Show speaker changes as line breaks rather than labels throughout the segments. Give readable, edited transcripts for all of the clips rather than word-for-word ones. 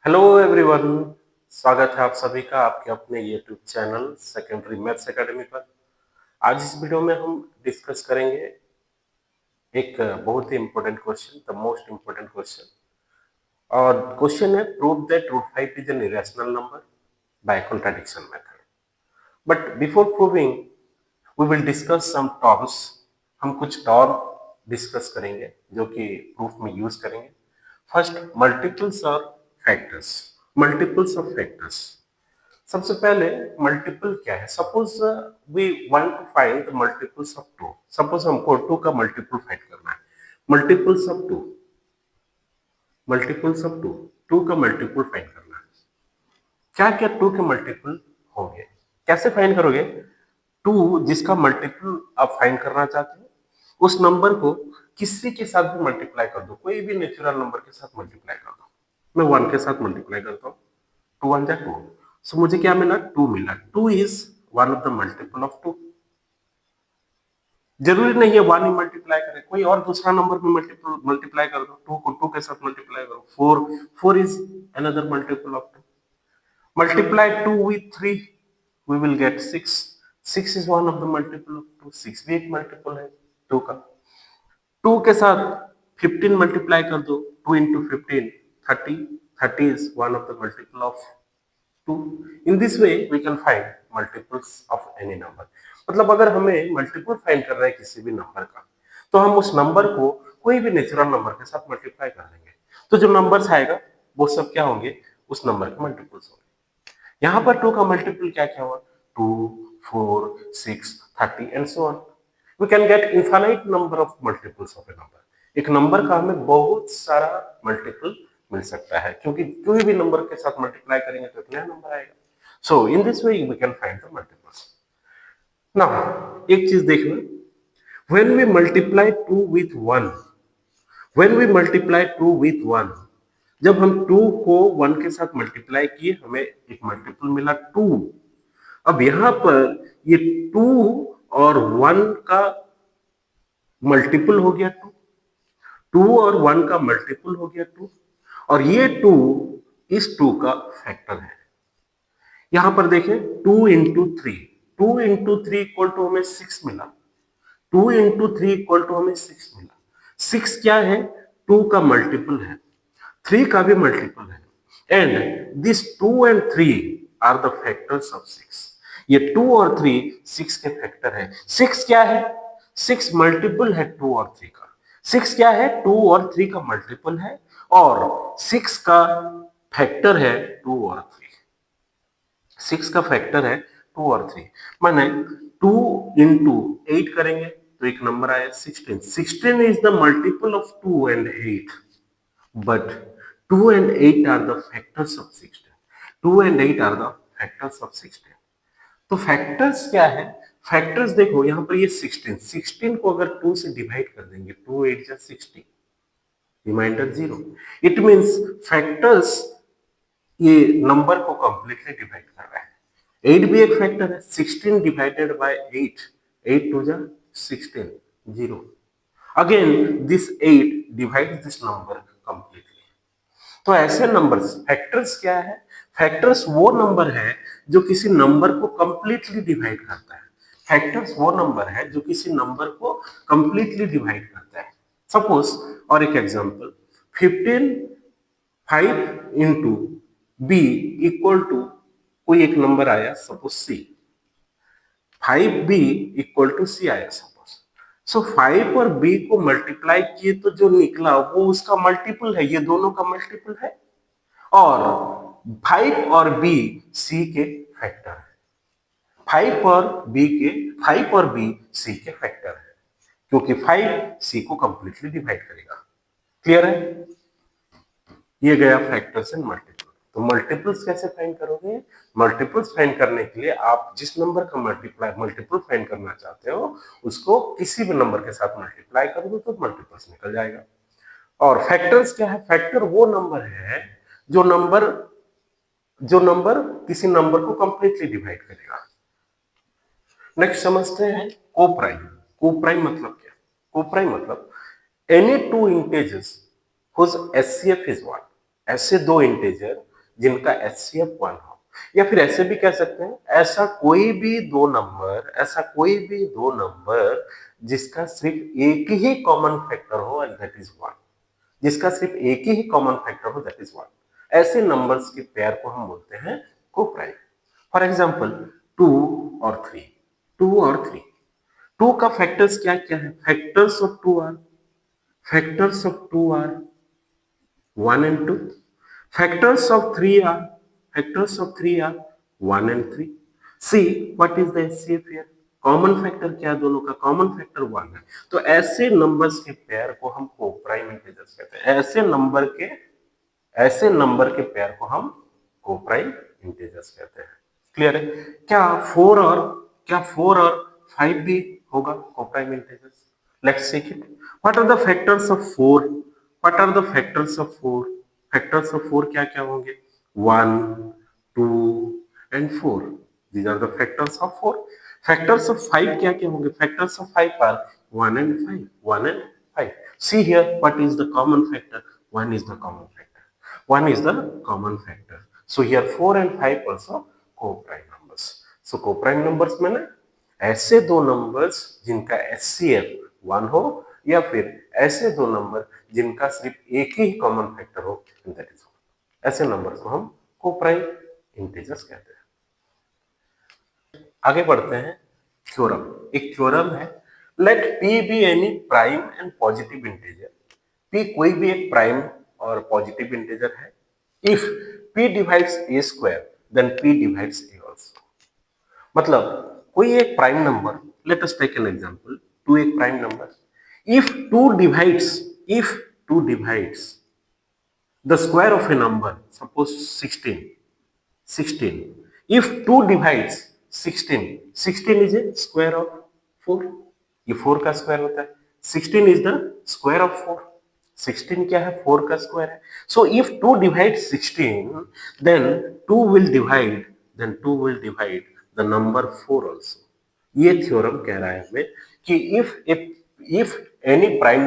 Hello everyone. स्वागत है आप सभी का आपके अपने YouTube channel secondary maths academy पर। आज इस वीडियो में हम डिस्कस करेंगे एक बहुत ही important question, the most important question. और क्वेश्चन है prove that root 5 is an irrational number by contradiction method. But before proving we will discuss some terms. हम कुछ टर्म डिस्कस करेंगे जो कि प्रूफ में यूज करेंगे। फर्स्ट, मल्टीपल्स और फैक्टर्स। Multiples of factors. सबसे पहले मल्टीपल क्या है? Suppose we want to find the multiples of two. Suppose हमको टू का मल्टीपल फाइंड करना है। Multiples of two, multiples of two, two का मल्टीपल फाइंड करना है। क्या क्या टू के मल्टीपल होंगे? कैसे फाइंड करोगे? टू जिसका मल्टीपल आप फाइंड करना चाहते हो उस नंबर को किसी के साथ भी मल्टीप्लाई कर दो, कोई भी नेचुरल नंबर के साथ मल्टीप्लाई कर दो। मैं वन के साथ मल्टीप्लाई करता हूँ, टू वन जा टू। सो मुझे क्या मिला? टू मिला। Two is one of the multiple of two. जरूरी नहीं है वन ही मल्टीप्लाई करे, कोई और दूसरा नंबर में मल्टीप्लाई कर दो। टू को टू के साथ मल्टीप्लाई करो, four, four is another multiple of two. Multiply two with three, we will get six. Six is one of the multiple of two. Six भी एक मल्टीपल है टू का। टू के साथ 15 मल्टीप्लाई कर दो, two into 15 30। 30 is one of the multiple of 2। In this way we can find multiples of any number। मतलब अगर हमें मल्टीपल फाइंड करना है किसी भी नंबर का, तो हम उस नंबर को कोई भी नेचुरल नंबर के साथ मल्टीप्लाई कर देंगे, तो जो नंबर्स आएगा वो सब क्या होंगे? उस नंबर के मल्टीपल्स होंगे। यहाँ पर टू का मल्टीपल क्या क्या हुआ? Two, four, six, 30 and so on. We can get infinite number of multiples of a number. एक नंबर का हमें बहुत सारा मल्टीपल मिल सकता है, क्योंकि कोई भी नंबर के साथ मल्टीप्लाई करेंगे तो एक नया नंबर आएगा। So in this way we can find the multiples. Now एक चीज देखना, when we multiply two with one, when we multiply two with one, जब हम टू को वन के साथ मल्टीप्लाई किए हमें एक मल्टीपल मिला टू। अब यहां पर ये टू और वन का मल्टीपल हो गया टू, टू और वन का मल्टीपल हो गया टू, और ये टू इस टू का फैक्टर है। यहां पर देखें, two into three, two into three equal to हमें सिक्स मिला। Two into three equal to हमें सिक्स मिला। सिक्स क्या है? टू का मल्टीपल है, थ्री का भी मल्टीपल है, and this two and three are the factors of six. ये टू और थ्री सिक्स के फैक्टर है। सिक्स क्या है? सिक्स मल्टीपल है टू और थ्री का। सिक्स क्या है? टू और थ्री का मल्टीपल है, और सिक्स का फैक्टर है टू और थ्री। सिक्स का फैक्टर है टू और थ्री। माने टू इंटू एट करेंगे तो एक नंबर आया 16। 16 is the multiple of two and eight, but two and eight are the factors of 16। Two and eight are the factors of 16। तो factors क्या है? फैक्टर्स देखो यहां पर ये 16, 16 को अगर 2 से डिवाइड कर देंगे, 2 8 जा 16, रिमाइंडर 0। इट मींस फैक्टर्स ये नंबर को कंप्लीटली डिवाइड कर रहा है। 8 भी एक फैक्टर है, 16 डिवाइडेड बाय 8, 8 टू जा 16, 0। Again this 8 divides this number completely. तो ऐसे नंबर्स, फैक्टर्स क्या है? फैक्टर्स वो नंबर है जो किसी नंबर को कंप्लीटली डिवाइड करता है। फैक्टर्स वो नंबर है जो किसी नंबर को कंप्लीटली डिवाइड करता है। सपोज, और एक example, 15 5 into b equal to कोई एक नंबर आया, suppose c. 5b equal to c आया सपोज। सो 5 और b को मल्टीप्लाई किए तो जो निकला वो उसका मल्टीपल है, ये दोनों का मल्टीपल है, और 5 और b c के फैक्टर है। 5 और b के, 5 और b c के फैक्टर है, क्योंकि 5 c को कंप्लीटली डिवाइड करेगा। क्लियर है? ये गया फैक्टर्स एंड मल्टीपल। तो मल्टीपल्स कैसे फाइंड करोगे? मल्टीपल्स फाइंड करने के लिए आप जिस नंबर का मल्टीपल फाइंड करना चाहते हो उसको किसी भी नंबर के साथ मल्टीप्लाई कर दो तो मल्टीपल्स निकल जाएगा। और फैक्टर्स क्या है? फैक्टर वो नंबर है जो नंबर किसी नंबर को कंप्लीटली डिवाइड करेगा। नेक्स्ट समझते हैं कोप्राइम। कोप्राइम मतलब क्या? कोप्राइम मतलब any two integers whose HCF is 1। ऐसे दो इंटेजर जिनका HCF 1 हो, या फिर ऐसे भी कह सकते हैं ऐसा कोई भी दो नंबर जिसका सिर्फ एक ही कॉमन फैक्टर हो एंड दैट इज 1, जिसका सिर्फ एक ही कॉमन फैक्टर हो दैट इज 1, ऐसे नंबर्स के पेयर को हम बोलते हैं कोप्राइम। फॉर एग्जांपल 2 और 3, 2 और 3, 2 का फैक्टर्स क्या क्या है? Factors of 2 are 1 and 2. Factors of 3 are 1 and 3. See what is the HCF here? Common factor क्या है? दोनों का कॉमन फैक्टर 1 है। तो ऐसे नंबर्स के पेयर को हम कोप्राइम इंटीजर्स कहते हैं। ऐसे नंबर के पेयर को हम कोप्राइम इंटीजर्स कहते हैं। क्लियर है? क्या 4 और 5 भी होगा coprime integers? Let's check it. What are the factors of 4? What are the factors of 4? Factors of 4 क्या क्या होंगे? 1, 2 and 4। These are the factors of 4. Factors of 5 क्या क्या होंगे? Factors of 5 are 1 and 5. 1 and 5. See here, what is the common factor? 1 is the common factor. 1 is the common factor. So here 4 and 5 also co-prime numbers. So co-prime numbers मैंने ऐसे दो numbers जिनका HCF 1 हो, या फिर ऐसे दो number जिनका सिर्फ एक ही कॉमन फैक्टर हो, दैट इज 1। ऐसे नंबर्स को हम कोप्राइम इंटीजर्स कहते हैं। आगे बढ़ते हैं। थ्योरम, एक थ्योरम है, let P be any prime and positive integer. P कोई भी एक प्राइम और पॉजिटिव इंटीजर है if P divides A square then P divides A also. मतलब कोई एक prime number, let us take an example, 2 एक prime number, if 2 divides the square of a number, suppose 16, if 2 divides 16 is a square of 4, ये 4 का square होता है, 16 is the square of 4, 16 क्या है? 4 का स्क्वायर है। So if 2 divides 16, then 2 will divide the number 4 also. ये theorem कह रहा है हमें कि if any prime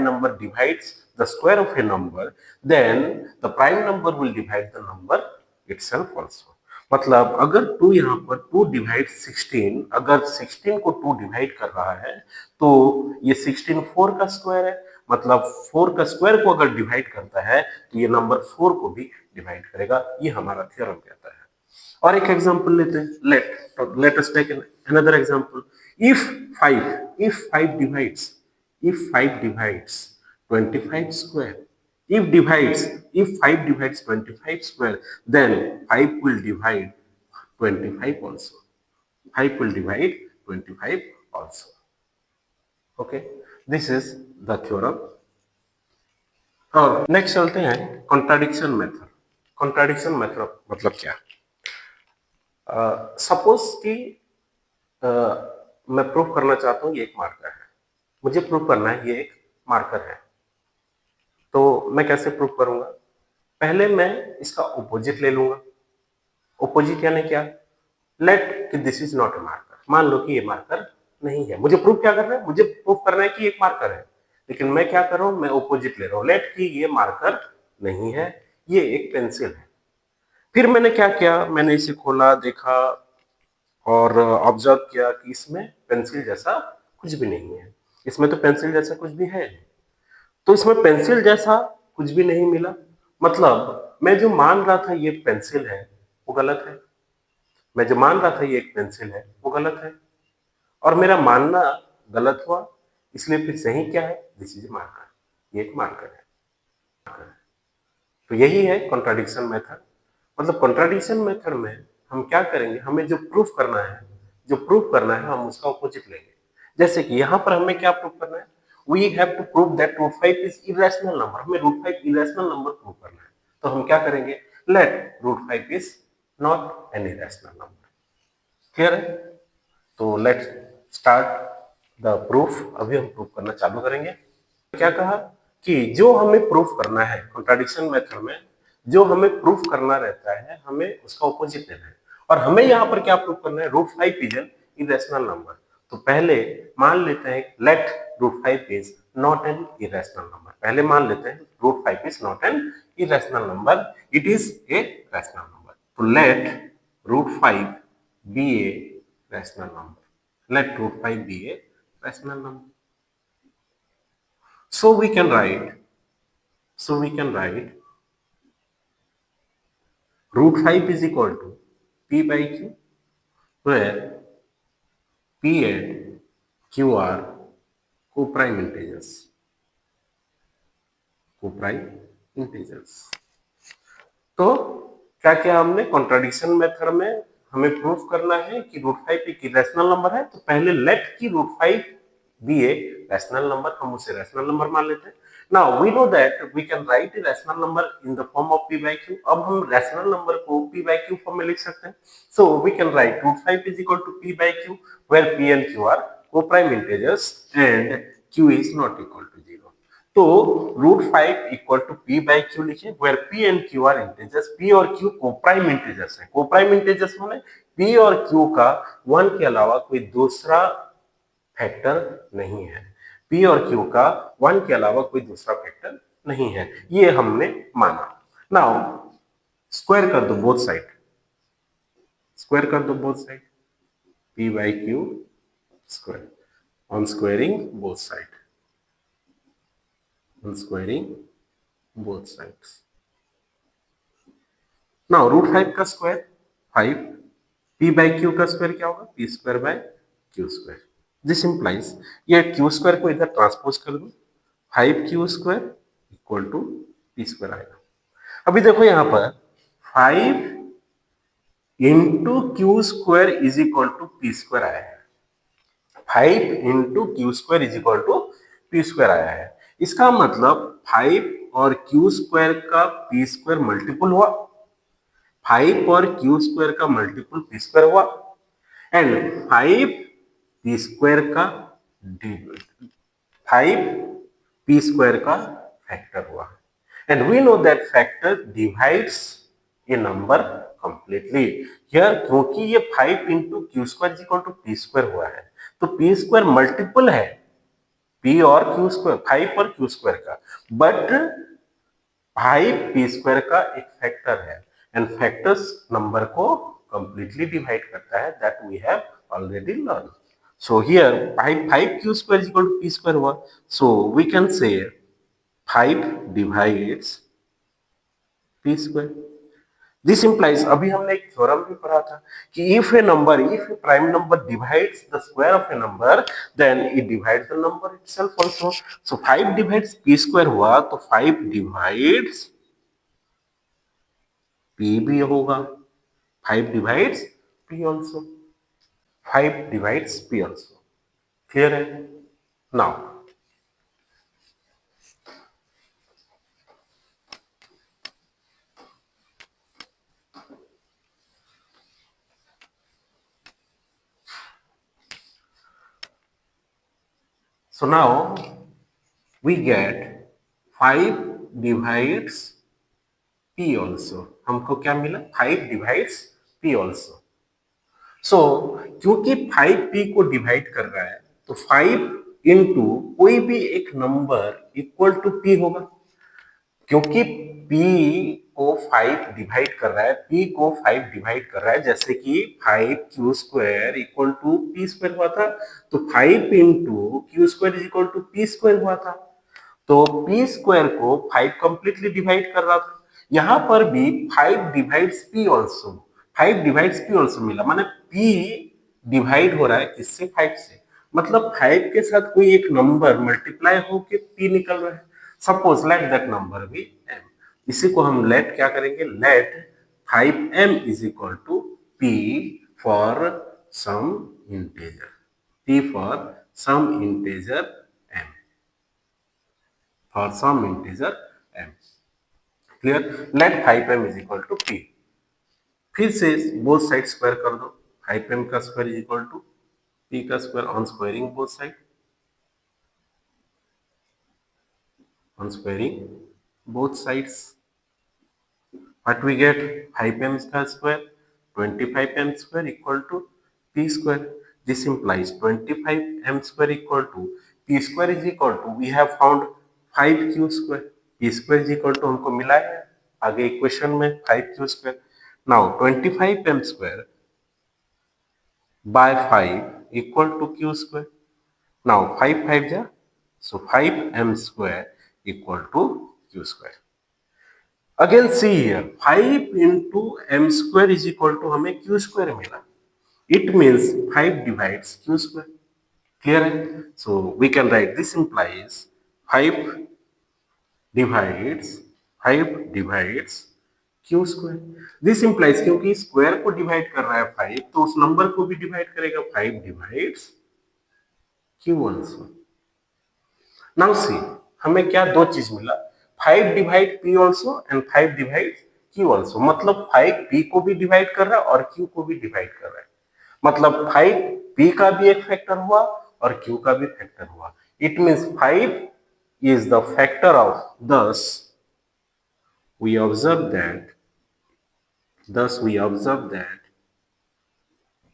number divides the square of a number, then the prime number will divide the number itself also. मतलब अगर 2 यहाँ पर 2 डिवाइड 16, अगर 16 को 2 डिवाइड कर रहा है तो ये 16 4 का स्क्वायर है, मतलब 4 का स्क्वायर को अगर डिवाइड करता है तो ये नंबर 4 को भी डिवाइड करेगा। ये हमारा थ्योरम कहता है। और एक एग्जांपल लेते हैं, let us take another example. If 5 divides 25 square, if 5 divides 25 square, then 5 will divide 25 also. 5 will divide 25 also. Okay, this is the theorem. और नेक्स्ट चलते हैं कॉन्ट्राडिक्शन मेथड। कॉन्ट्राडिक्शन मेथड मतलब क्या? सपोज कि मैं प्रूफ करना चाहता हूँ ये एक मार्कर है, मुझे प्रूफ करना है ये एक मार्कर है, तो मैं कैसे प्रूफ करूंगा? पहले मैं इसका ऑपोजिट ले लूंगा। ऑपोजिट यानी क्या? लेट कि this is not a marker, मान लो कि ये मार्कर नहीं है। मुझे प्रूफ क्या करना है? मुझे प्रूफ करना है कि एक मार्कर है, लेकिन मैं क्या कर रहा हूं? मैं ऑपोजिट ले रहा हूं। लेट कि ये मार्कर नहीं है, ये एक पेंसिल है। फिर मैंने क्या किया? मैंने इसे खोला, देखा और ऑब्जर्व किया कि इसमें पेंसिल जैसा कुछ भी नहीं है। इसमें तो पेंसिल जैसा कुछ भी है, तो इसमें पेंसिल जैसा कुछ भी नहीं मिला। मतलब मैं जो मान रहा था ये पेंसिल है वो गलत है, मैं जो मान रहा था ये एक पेंसिल है वो गलत है, और मेरा मानना गलत हुआ। इसलिए फिर सही क्या है? दिस इज मार्कर, ये एक मार्कर है। तो यही है कॉन्ट्राडिक्शन मेथड। मतलब कॉन्ट्राडिक्शन मेथड में हम क्या करेंगे? हमें जो प्रूफ करना है हम उसका ऑपोजिट लेंगे। जैसे कि यहाँ पर हमें क्या प्रूफ करना है? We have to prove that root 5 is irrational number. हमें रूट 5 इरेशनल नंबर प्रूव करना है, तो हम क्या करेंगे? Let root 5 is not an irrational number. Clear है? तो लेट्स स्टार्ट द प्रूफ। अभी हम प्रूफ करना चालू करेंगे। क्या कहा कि जो हमें प्रूफ करना है कॉन्ट्राडिक्शन मेथड में, जो हमें प्रूफ करना रहता है हमें उसका ऑपोजिट लेना है। और हमें यहाँ पर क्या प्रूफ करना है? Root 5 is an irrational number. तो पहले मान लेते हैं let root 5 is not an irrational number. पहले मान लेते हैं √5 is not an irrational number, it is a rational number. तो let √5 be a rational number. Let √5 be a rational number. So we can write √5 is equal to P by Q, where P and Q are co-prime integers. तो क्या किया हमने, contradiction method में हमें proof करना है कि √5 एक इरेशनल नंबर है, तो पहले लेट की √5 बी ए रैशनल नंबर, हम उसे रैशनल नंबर मान लेते हैं. Now we know that we can write a rational number in the form of p by q. अब हम रैशनल नंबर को p by q फॉर्म में लिख सकते हैं. So we can write √5 is equal to p by q, where p and q are co-prime integers and q is not equal to 0. तो √5 equal to p by q लिखे, where p and q are integers. p और q coprime integers है. Coprime integers माने p और q का 1 के अलावा कोई दूसरा फैक्टर नहीं है. p और q का 1 के अलावा कोई दूसरा फैक्टर नहीं है, ये हमने माना. नाउ स्क्वायर कर दो बोथ साइड, स्क्वायर कर दो both side, p by q square, on squaring both side, on squaring both sides. Now √5 का स्क्वायर 5, p by q का स्क्वायर क्या होगा, p square by q square. This implies, ये q square को इधर transpose कर दो, 5q square equal to p square आएगा. अभी देखो यहां पर 5 into q square is equal to p square आया है. 5 into q square is equal to p square आया है. इसका मतलब 5 और q स्क्वायर का p स्क्वायर मल्टीपल हुआ, 5 और q स्क्वायर का मल्टीपल p स्क्वायर हुआ, एंड 5 p स्क्वायर का 5 p स्क्वायर का फैक्टर हुआ. And we know that factor divides a number completely. Here क्योंकि ये 5 into q square is equal to p square हुआ है, तो p स्क्वायर मल्टीपल है p और q स्क्वायर, 5 और q स्क्वायर का, बट 5 p स्क्वायर का एक फैक्टर है, एंड फैक्टर्स नंबर को कंप्लीटली डिवाइड करता है. That we have already learn. So here 5q square is equal to p square हुआ. So we can say 5 divides p square. This implies, अभी हमने एक थ्योरम भी पढ़ा था कि if a prime number divides the square of a number, then it divides the number itself also. So 5 divides p square हुआ, तो 5 divides p भी होगा, 5 divides p also, 5 divides p also. Clear है? Now so now we get 5 divides p also. हमको क्या मिला, 5 divides p also. So क्योंकि 5p को डिवाइड कर रहा है, तो 5 इंटू कोई भी एक नंबर इक्वल टू p होगा. क्योंकि p को 5 डिवाइड कर रहा है, p को 5 डिवाइड कर रहा है, जैसे कि 5q square equal to p square हुआ था, तो 5 into q square is equal to p square हुआ था. तो p स्क्वायर को 5 कंप्लीटली डिवाइड कर रहा था. यहां पर भी 5 divides p also, 5 divides p also मिला, माने p डिवाइड हो रहा है किससे, 5 से. मतलब 5 के साथ कोई एक नंबर मल्टीप्लाई होके p निकल रहा है. Suppose let that number be m. इसी को हम लेट क्या करेंगे, let 5m is equal to p for some integer, p for some integer m, for some integer m. Clear? Let 5m is equal to p. फिर से both sides square कर दो, 5m का square is equal to p का square, on squaring both side, on squaring both sides. What we get, 5m का square 25m square equal to p square. This implies 25m square equal to p square is equal to, we have found 5q square. p square is equal to हमको मिला है आगे equation में 5q square. Now 25m square by 5 equal to q square. Now 5 5 ja, so 5m square equal to q square. Again see here, 5 into m square is equal to हमें q square मिला. It means 5 divides q square. Clear है? So we can write this implies 5 divides 5 divides q square. This implies क्योंकि square को divide कर रहा है 5 तो उस नंबर को भी डिवाइड करेगा. 5 divides q also. Now see, हमें क्या दो चीज मिला, 5 divide p also and 5 divide q also. मतलब 5 p को भी डिवाइड कर रहा है और q को भी डिवाइड कर रहा है. मतलब 5 p का भी एक फैक्टर हुआ और q का भी फैक्टर हुआ. It means 5 is the factor of, thus we observe that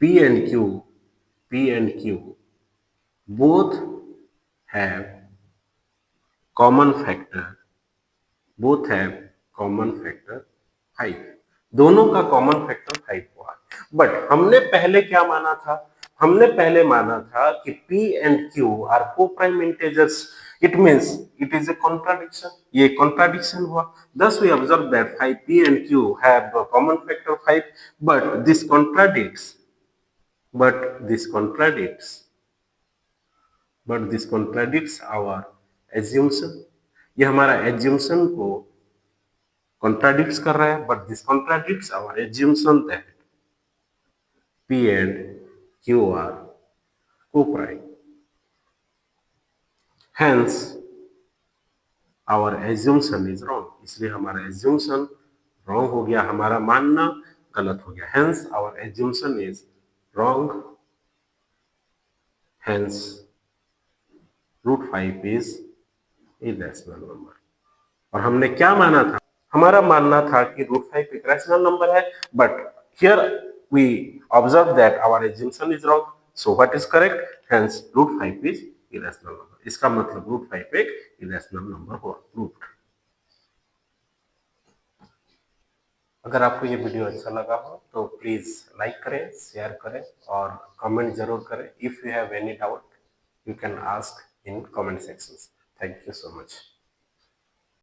p and q both have common factor 5. दोनों का कॉमन फैक्टर 5 हुआ. बट हमने पहले क्या माना था, हमने पहले माना था कि p and q are co-prime integers. It means it is a contradiction. ये contradiction हुआ. Thus we observe that 5p and q have a common factor 5, but this contradicts our assumption. ये हमारा assumption को contradicts कर रहा है, but this contradicts our assumption that p and q are co-prime. Hence our assumption is wrong. इसलिए हमारा assumption wrong हो गया, हमारा मानना गलत हो गया. Hence our assumption is wrong. Hence root 5 is irrational number. और हमने क्या माना था, हमारा मानना था कि root 5 एक rational number है, but here we observe that our assumption is wrong. So what is correct? Hence root 5 is irrational number. इसका मतलब root 5 एक irrational number हुआ, proved. अगर आपको ये वीडियो अच्छा लगा हो तो प्लीज लाइक करें, शेयर करें और कमेंट जरूर करें. If you have any doubt you can ask in comment sections. Thank you so much.